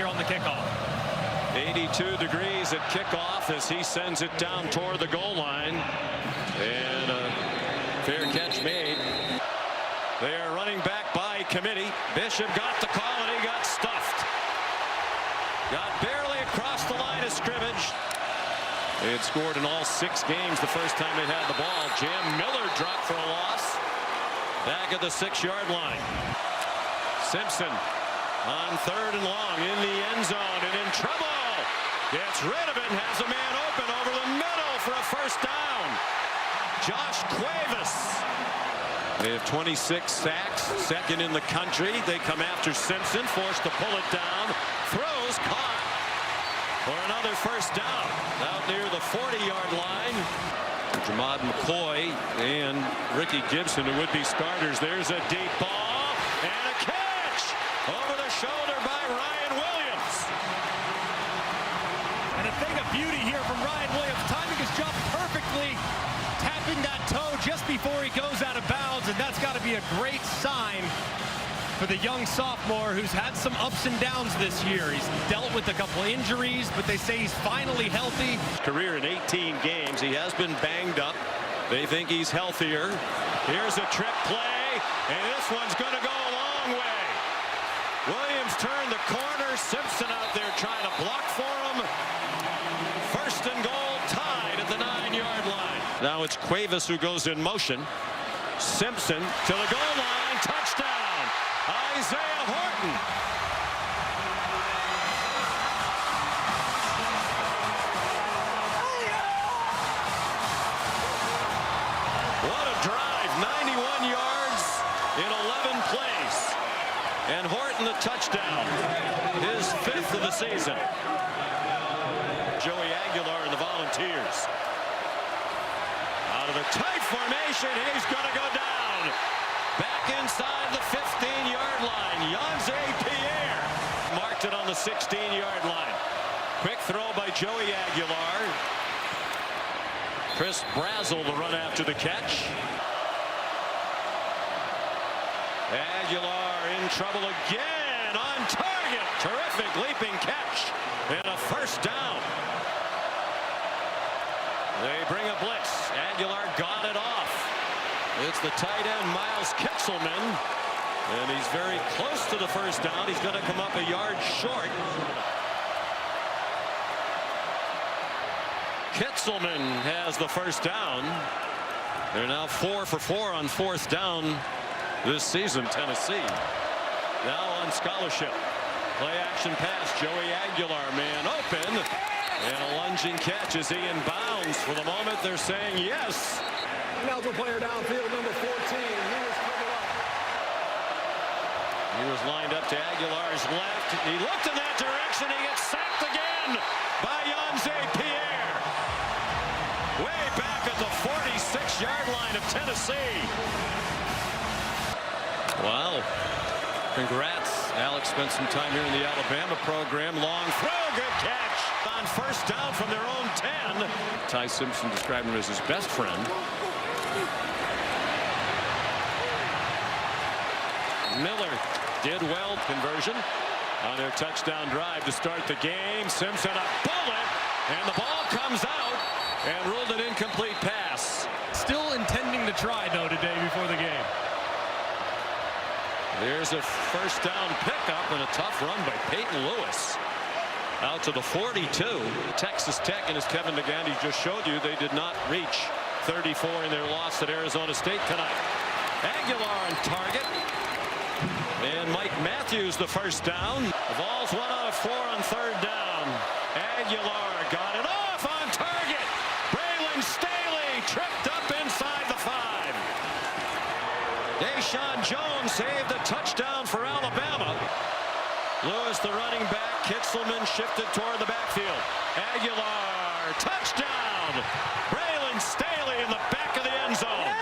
here on the kickoff. 82 degrees at kickoff as he sends it down toward the goal line. And a fair catch made. They are running back by committee. Bishop got the call and he got stuffed. Got barely across the line of scrimmage. They had scored in all 6 games the first time they had the ball. Jam Miller dropped for a loss. Back at the 6-yard line. Simpson on 3rd and long in the end zone and in trouble. Gets rid of it and has a man open over the middle for a first down. Josh Cuevas. They have 26 sacks, second in the country. They come after Simpson, forced to pull it down. Throws, caught for another first down. Out near the 40-yard line. Jamad McCoy and Ricky Gibson, who would be starters. There's a deep ball and a catch over the shoulder by Ryan Williams. And a thing of beauty here from Ryan Williams, timing his jump perfectly, tapping that toe just before he goes out of bounds, and that's got to be a great sign for the young sophomore who's had some ups and downs this year. He's dealt with a couple injuries, but they say he's finally healthy. Career in 18 games. He has been banged up. They think he's healthier. Here's a trick play, and this one's going to go a long way. Williams turned the corner. Simpson out there trying to block for him. First and goal, tied at the 9-yard line. Now it's Cuevas who goes in motion. Simpson to the goal line. Touchdown. Isaiah Horton. What a drive. 91 yards in 11 plays. And Horton the touchdown. His 5th of the season. Joey Aguilar and the Volunteers. Out of the tight formation, he's going to go down. Back inside the 15-yard line. Yanze Pierre marked it on the 16-yard line. Quick throw by Joey Aguilar. Chris Brazel to run after the catch. Aguilar in trouble again on target. Terrific leaping catch and a first down. They bring a blitz. Aguilar got it off. It's the tight end, Miles Kitzelman. And he's very close to the first down. He's going to come up a yard short. Kitzelman has the first down. They're now 4 for 4 on 4th down this season, Tennessee. Now on scholarship. Play action pass. Joey Aguilar, man open. And a lunging catch as he inbounds. For the moment, they're saying yes. Another player downfield, number 14. He was lined up to Aguilar's left. He looked in that direction. He gets sacked again by Yanze Pierre. Way back at the 46-yard line of Tennessee. Wow. Congrats. Alex spent some time here in the Alabama program. Long throw, good catch. On first down from their own 10. Ty Simpson described him as his best friend. Miller did well. Conversion on their touchdown drive to start the game. Simpson a bullet, and the ball comes out and ruled an incomplete pass. Still intending to try, though, today before the game. There's a first down pickup and a tough run by Peyton Lewis. Out to the 42. Texas Tech, and as Kevin Nagandi just showed you, they did not reach 34 in their loss at Arizona State tonight. Aguilar on target. And Mike Matthews the first down. The ball's 1 out of 4 on 3rd down. Aguilar got it off on target. Braylon Staley tripped up inside the 5. Deshaun Jones saved a touchdown for Alabama. Lewis, the running back. Kitzelman shifted toward the backfield. Aguilar, touchdown. Braylon Staley in the back of the end zone.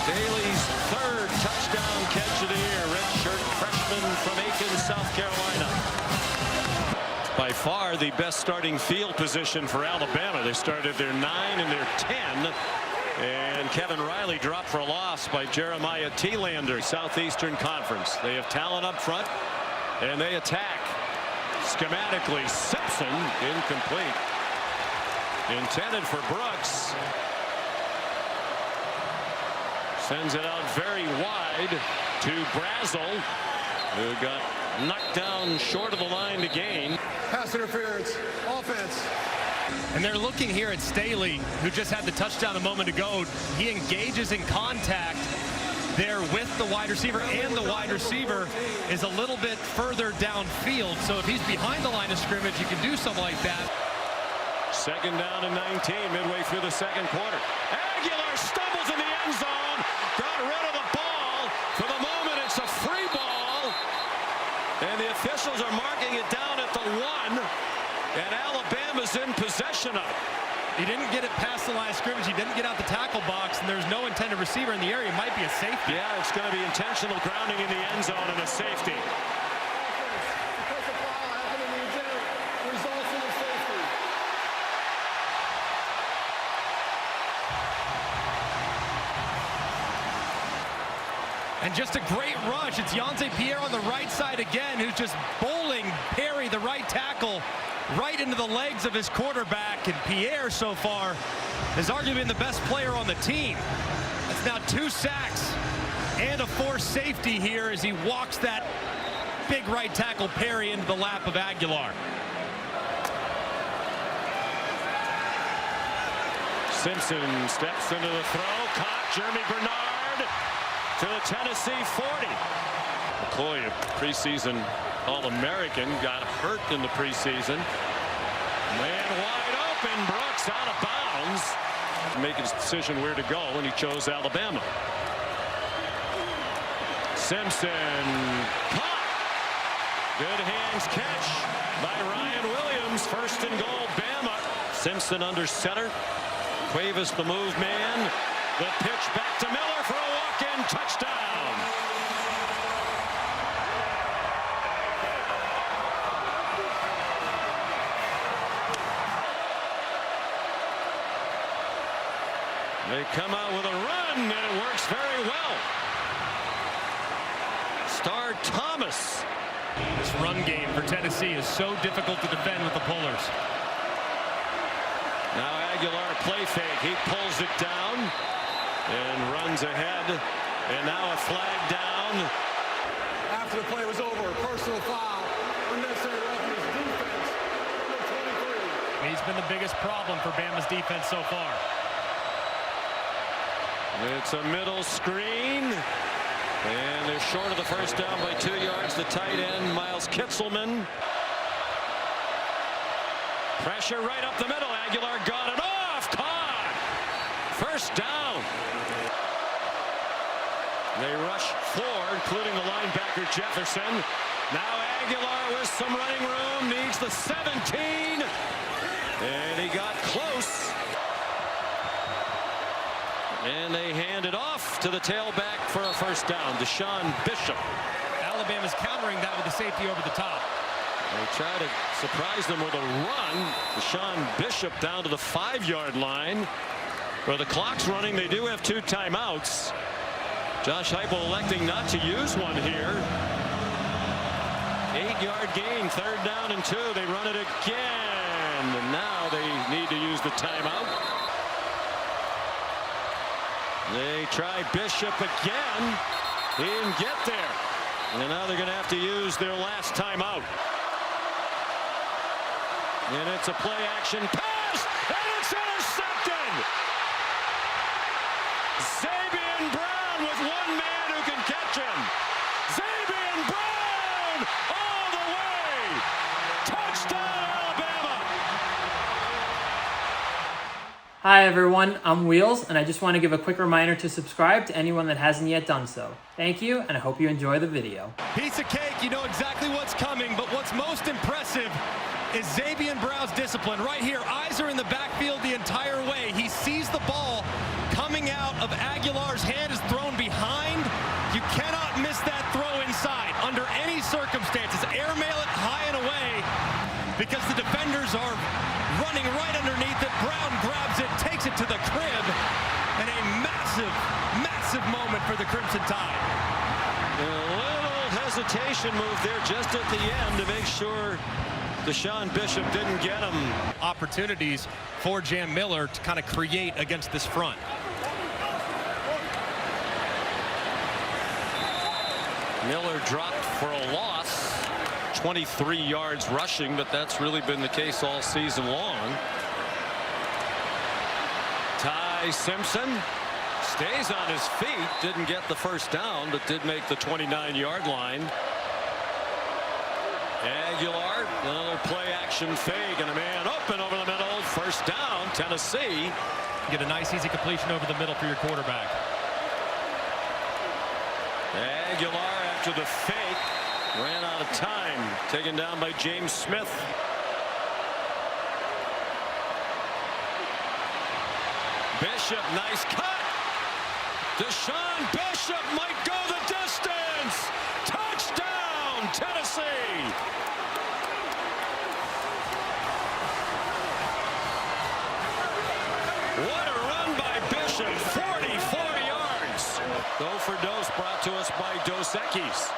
Staley's 3rd touchdown catch of the year. Redshirt freshman from Aiken, South Carolina. By far the best starting field position for Alabama. They started their 9 and their 10. And Kevin Riley dropped for a loss by Jeremiah Thielander, Southeastern Conference. They have talent up front, and they attack. Schematically, Simpson, incomplete. Intended for Brooks. Sends it out very wide to Brazel, who got knocked down short of the line to gain. Pass interference. Offense. And they're looking here at Staley, who just had the touchdown a moment ago. He engages in contact there with the wide receiver, and the wide receiver is a little bit further downfield. So if he's behind the line of scrimmage, you can do something like that. Second down and 19 midway through the second quarter. Aguilar stumbles in the end zone. Got rid of the ball. For the moment, it's a free ball. And the officials are marking it down at the 1. And Alabama's in possession of it. He didn't get it past the line of scrimmage. He didn't get out the tackle box, and there's no intended receiver in the area. It might be a safety. Yeah, it's going to be intentional grounding in the end zone and a safety. Because the foul happened in the exam, results in a safety. And just a great rush. It's Yonce Pierre on the right side again, who's just bowling Perry, the right tackle, right into the legs of his quarterback. And Pierre so far has arguably been the best player on the team. That's now 2 sacks and a forced safety here as he walks that big right tackle Perry into the lap of Aguilar. Simpson steps into the throw. Caught. Jeremy Bernard to the Tennessee 40. McCoy, a preseason All-American, got hurt in the preseason. Man wide open. Brooks out of bounds. Making his decision where to go, and he chose Alabama. Simpson caught. Good hands catch by Ryan Williams. First and goal, Bama. Simpson under center. Cuevas the move man. The pitch back to Miller for a walk-in touchdown. They come out with a run, and it works very well. Star Thomas. This run game for Tennessee is so difficult to defend with the pullers. Now Aguilar play fake. He pulls it down and runs ahead. And now a flag down. After the play was over, personal foul. Unnecessary roughness defense. Number 23. He's been the biggest problem for Bama's defense so far. It's a middle screen. And they're short of the first down by 2 yards. The tight end, Miles Kitzelman. Pressure right up the middle. Aguilar got it off. Caught. First down. They rush 4, including the linebacker Jefferson. Now Aguilar with some running room. Needs the 17. And he got close. And they hand it off to the tailback for a first down. Deshaun Bishop. Alabama's countering that with the safety over the top. They try to surprise them with a run. Deshaun Bishop down to the 5-yard line. Where the clock's running, they do have 2 timeouts. Josh Heupel electing not to use one here. 8-yard gain, 3rd down and 2. They run it again. And now they need to use the timeout. They try Bishop again. He didn't get there. And now they're going to have to use their last timeout. And it's a play action pass. And it's intercepted. Zabian Brown with one man who can catch him. Zabian Brown all the way. Touchdown, Alabama. Hi everyone, I'm Wheels, and I just want to give a quick reminder to subscribe to anyone that hasn't yet done so. Thank you, and I hope you enjoy the video. Piece of cake, you know exactly what's coming, but what's most impressive is Zabian Brown's discipline. Right here, eyes are in the backfield the entire way. He sees the ball coming out of Aguilar's hand, is thrown behind. You cannot miss that throw inside under any circumstances. Airmail it high and away because the defenders are running right underneath it. Brown grabs it, takes it to the crib, and a massive, massive moment for the Crimson Tide. A little hesitation move there just at the end to make sure Deshaun Bishop didn't get him. Opportunities for Jam Miller to kind of create against this front. Miller dropped for a loss. 23 yards rushing, but that's really been the case all season long. Ty Simpson stays on his feet. Didn't get the first down, but did make the 29-yard line. Aguilar, another play action fake, and a man open over the middle. First down, Tennessee. Get a nice easy completion over the middle for your quarterback. Aguilar after the fake ran out of time, taken down by James Smith. Bishop, nice cut. Deshaun Bishop might go the distance. Touchdown, Tennessee. What a run by Bishop, 44 yards. Go for Dose, brought to us by Dos Equis.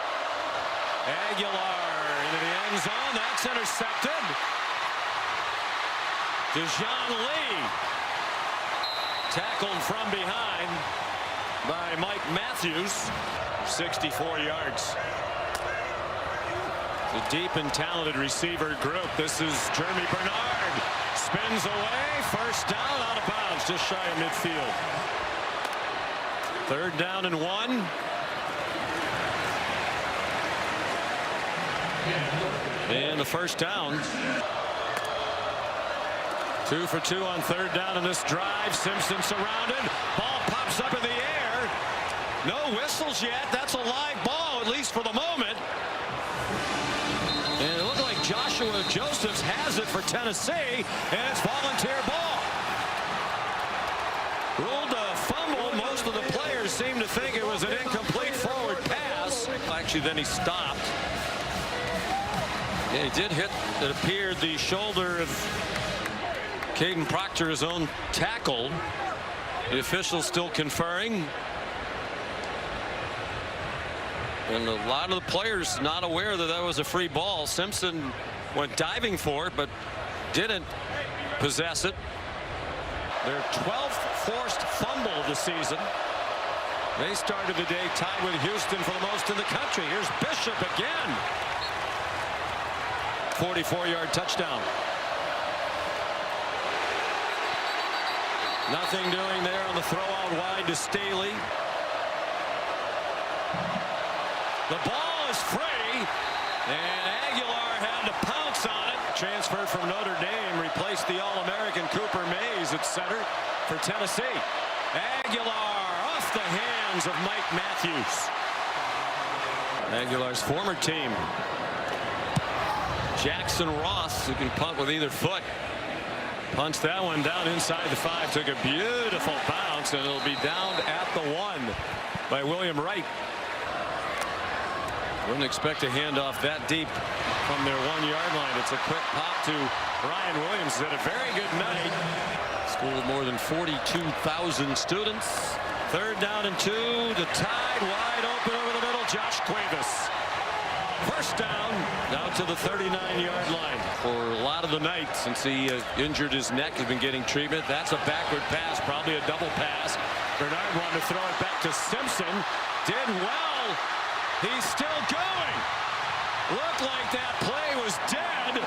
Aguilar into the end zone. That's intercepted. Dejoun Lee tackled from behind by Mike Matthews. 64 yards. The deep and talented receiver group. This is Jeremy Bernard. Spins away. First down, out of bounds, just shy of midfield. 3rd down and 1. And the first down. 2 for 2 on 3rd down in this drive. Simpson surrounded. Ball pops up in the air. No whistles yet. That's a live ball, at least for the moment. And it looked like Joshua Josephs has it for Tennessee, and it's volunteer ball. Ruled a fumble. Most of the players seem to think it was an incomplete forward pass. Actually, then he stopped. Yeah, he did hit, it appeared, the shoulder of Caden Proctor, his own tackle. The officials still conferring. And a lot of the players not aware that that was a free ball. Simpson went diving for it, but didn't possess it. Their 12th forced fumble of the season. They started the day tied with Houston for the most in the country. Here's Bishop again. 44-yard touchdown. Nothing doing there on the throw out wide to Staley. The ball is free, and Aguilar had to pounce on it. Transferred from Notre Dame, replaced the All-American Cooper Mays at center for Tennessee. Aguilar off the hands of Mike Matthews. Aguilar's former team. Jackson Ross, who can punt with either foot, punts that one down inside the 5. Took a beautiful bounce, and it'll be down at the 1 by William Wright. Wouldn't expect a handoff that deep from their 1-yard line. It's a quick pop to Ryan Williams. Had a very good night. School of more than 42,000 students. 3rd down and 2. The Tide wide open over the middle. Josh Cuevas. First down, out to the 39-yard line. For a lot of the night, since he injured his neck, has been getting treatment. That's a backward pass, probably a double pass. Bernard wanted to throw it back to Simpson. Did well. He's still going. Looked like that play was dead.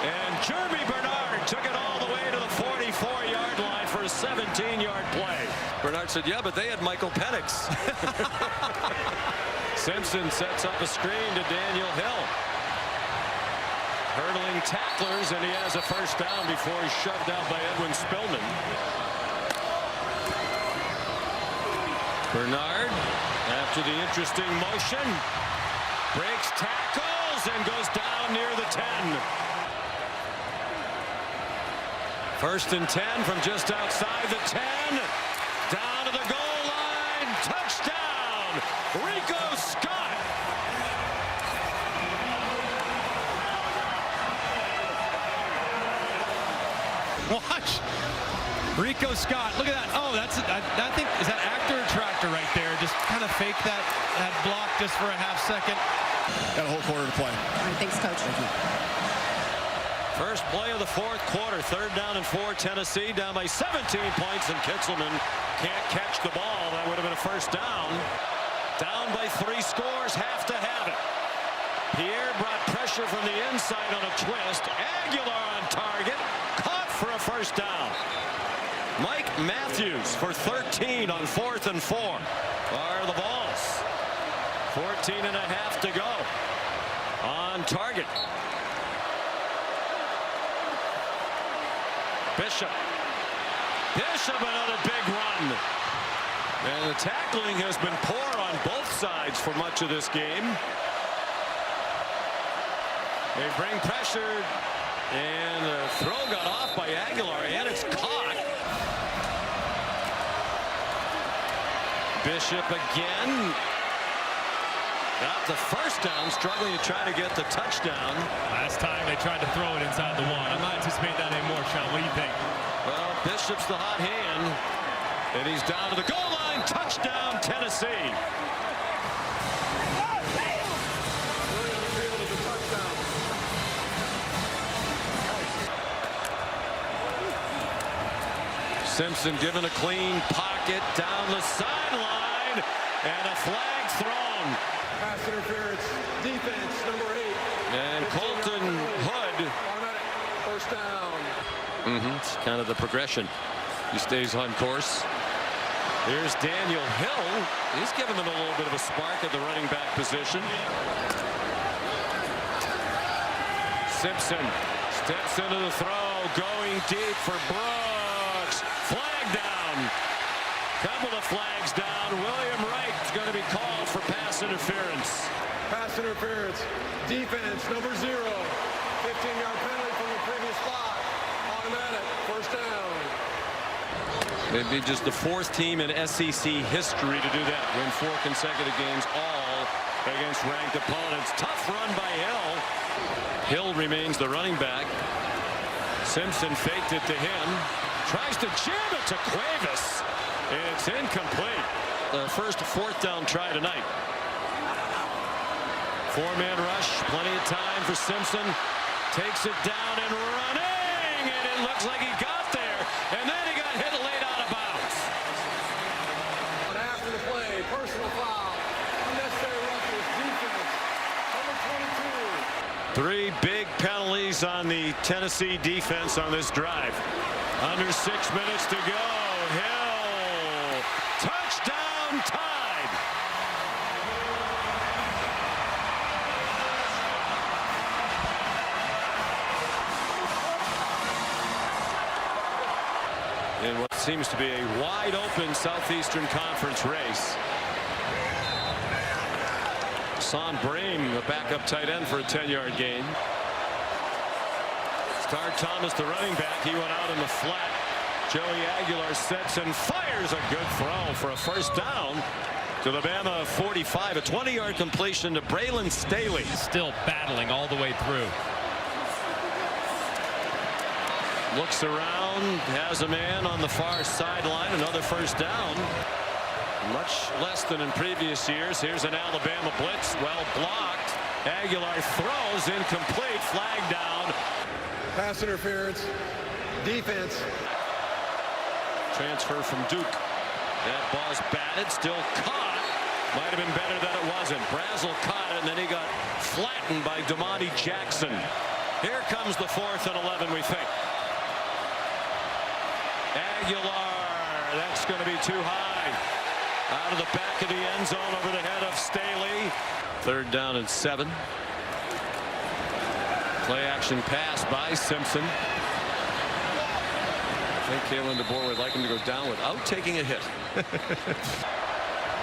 And Jeremy Bernard took it all the way to the 44-yard line for a 17-yard play. Bernard said, yeah, but they had Michael Penix. Simpson sets up a screen to Daniel Hill. Hurdling tacklers, and he has a first down before he's shoved out by Edwin Spillman. Bernard, after the interesting motion, breaks tackles and goes down near the 10. 1st and 10 from just outside the 10. Down to the goal line. Touchdown, Rico Scott. Watch Rico Scott, look at that. Oh, I think, is that actor or tractor right there? Just kind of fake that block just for a half second. Got a whole quarter to play. All right, thanks, Coach. Thank you. First play of the fourth quarter, 3rd down and 4, Tennessee down by 17 points, and Kitzelman can't catch the ball. That would have been a first down. Down by 3 scores, have to have it. Pierre brought pressure from the inside on a twist. Aguilar on target, caught for a first down. Mike Matthews for 13 on 4th and 4 are the balls. 14 and a half to go. On target. Bishop, another big run. And the tackling has been poor on both sides for much of this game. They bring pressure, and the throw got off by Aguilar, and it's caught. Bishop again. Got the first down, struggling to try to get the touchdown. Last time they tried to throw it inside the 1. I'm not anticipating that anymore, Sean. What do you think? Well, Bishop's the hot hand, and he's down to the goal line. Touchdown, Tennessee. Simpson given a clean pocket down the sideline, and a flag thrown. Pass interference, defense, number 8. And Colton Hood. Automatic first down. It's kind of the progression. He stays on course. Here's Daniel Hill. He's given them a little bit of a spark at the running back position. Simpson steps into the throw, going deep for Brooks. Flag down. Couple of flags down. William Wright is going to be called for pass interference. Pass interference, defense, number 0. 15-yard penalty from the previous spot. Automatic first down. Maybe just the 4th team in SEC history to do that. Win 4 consecutive games, all against ranked opponents. Tough run by Hill. Hill remains the running back. Simpson faked it to him. Tries to jam it to Cuevas. It's incomplete. The first 4th down try tonight. 4-man rush. Plenty of time for Simpson. Takes it down and running. And it looks like he got there. And then he got hit late out of bounds. And after the play, personal foul. Unnecessary roughness, defense, number 22. 3 big penalties on the Tennessee defense on this drive. Under 6 minutes to go. Hill. Touchdown, Tide. In what seems to be a wide open Southeastern Conference race. Son Bream, the backup tight end for a 10-yard gain. Star Thomas, the running back, he went out in the flat. Joey Aguilar sets and fires a good throw for a first down to the Bama 45. A 20-yard completion to Braylon Staley. Still battling all the way through. Looks around, has a man on the far sideline. Another first down. Much less than in previous years. Here's an Alabama blitz, well blocked. Aguilar throws, incomplete, flag down. Pass interference, defense. Transfer from Duke. That ball's batted, still caught. Might have been better than it wasn't. Brazel caught it, and then he got flattened by Damani Jackson. Here comes the 4th and 11, we think. Aguilar, that's going to be too high. Out of the back of the end zone over the head of Staley. 3rd down and 7. Play action pass by Simpson. I think Kalen DeBoer would like him to go down without taking a hit.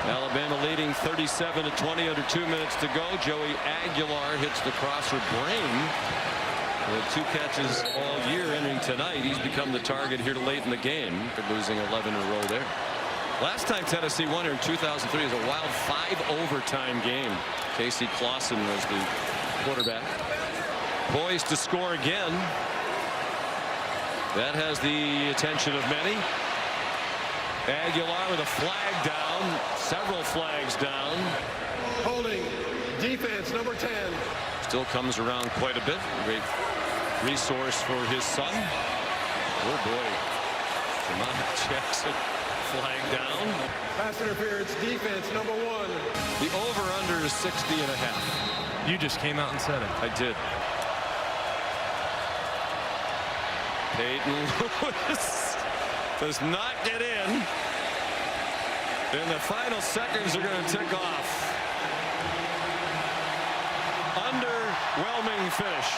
Alabama leading 37-20 under 2 minutes to go. Joey Aguilar hits the crosser Brain. With 2 catches all year entering tonight. He's become the target here late in the game. Losing 11 in a row there. Last time Tennessee won here in 2003 was a wild 5 overtime game. Casey Clausen was the quarterback. Poised to score again. That has the attention of many. Aguilar with a flag down, several flags down. Holding defense number 10. Still comes around quite a bit. Great resource for his son. Oh boy. Jamal Jackson, flag down. Pass interference defense number 1. The over-under is 60.5. You just came out and said it. I did. Peyton Lewis does not get in. And the final seconds are going to tick off. Underwhelming finish.